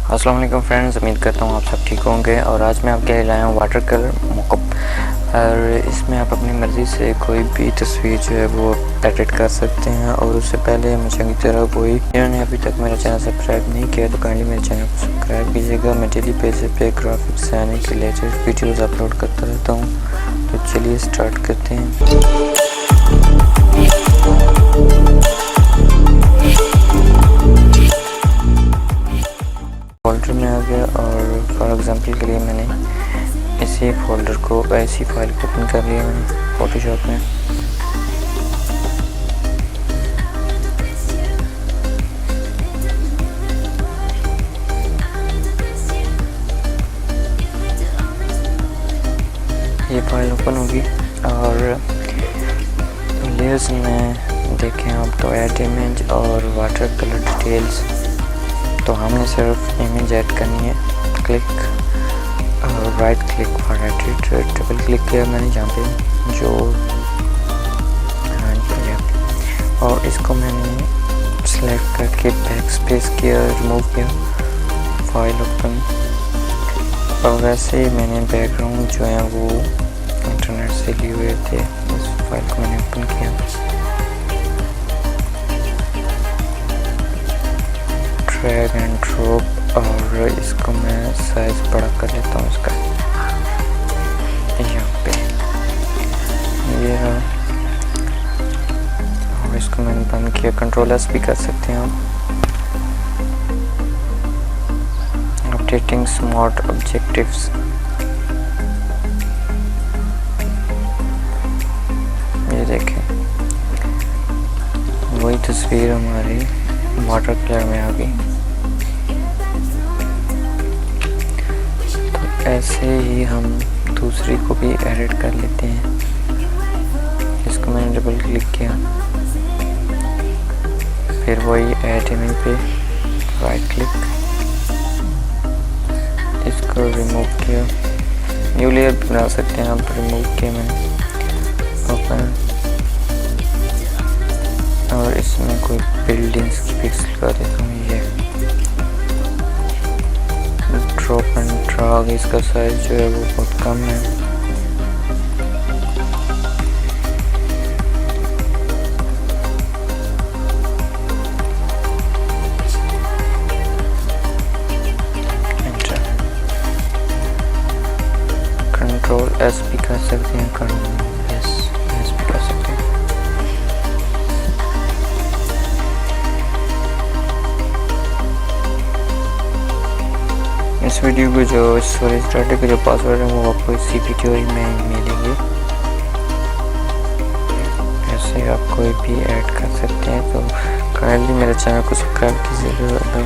अस्सलाम वालेकुम फ्रेंड्स, उम्मीद करता हूँ आप सब ठीक होंगे। और आज मैं आपके लिए लाया हूँ वाटर कलर मॉकअप। और इसमें आप अपनी मर्ज़ी से कोई भी तस्वीर जो है वो एडिट कर सकते हैं। और उससे पहले हमेशा की तरह कोई जिन्होंने अभी तक मेरा चैनल सब्सक्राइब नहीं किया तो काइंडली मेरे चैनल को सब्सक्राइब कीजिएगा। मैं डेली बेसिस पे ग्राफिक्स यानी कि लेटेस्ट वीडियोज़ अपलोड करता रहता हूँ। तो चलिए स्टार्ट करते हैं। फोल्डर में आ गया और फॉर एग्जांपल के लिए मैंने इसी फोल्डर को ऐसी फाइल को ओपन कर लिया मैंने फोटोशॉप में। ये फाइल ओपन होगी और लेयर्स में देखें आप तो ऐड इमेज और वाटर कलर डिटेल्स। तो हमने सिर्फ इमेज ऐड करनी है। Click right click for edit, double click किया मैंने जहाँ पे जो और इसको मैंने सेलेक्ट करके बैक स्पेस किया, रिमूव किया, फाइल ओपन। और वैसे ही मैंने बैकग्राउंड जो है वो इंटरनेट से लिए हुए थे, इस फाइल को मैंने ओपन किया। ड्रैग एंड ड्रॉप और इसको मैं साइज बड़ा कर लेता हूँ इसका यहाँ पे ये। और इसको मैंने बंद किया। कंट्रोल एस भी कर सकते हैं आप। अपडेटिंग स्मार्ट ऑब्जेक्टिव्स, ये देखें वही तस्वीर हमारी वाटर कलर में आ गई। तो ऐसे ही हम दूसरी को भी एडिट कर लेते हैं। इसको मैंने डबल क्लिक किया, फिर वही ऐड इमेज पे राइट क्लिक, इसको रिमूव किया। न्यू लेयर बना सकते हैं आप, रिमूव किया मैंने, ओपन। और इसमें कोई बिल्डिंग्स की पिक्स लगा देता हूँ। ये ड्रॉप एंड ड्रैग, इसका साइज जो है वो बहुत कम है। कंट्रोल एस भी कर सकते हैं, कंट्रोल एस भी कर सकते हैं। इस वीडियो को जो सॉरी स्टार्टर के जो पासवर्ड है वो आपको इसी वीडियो में मिलेंगे। ऐसे आप कोई भी ऐड कर सकते हैं। तो काइंडली मेरे चैनल को सब्सक्राइब कीजिएगा।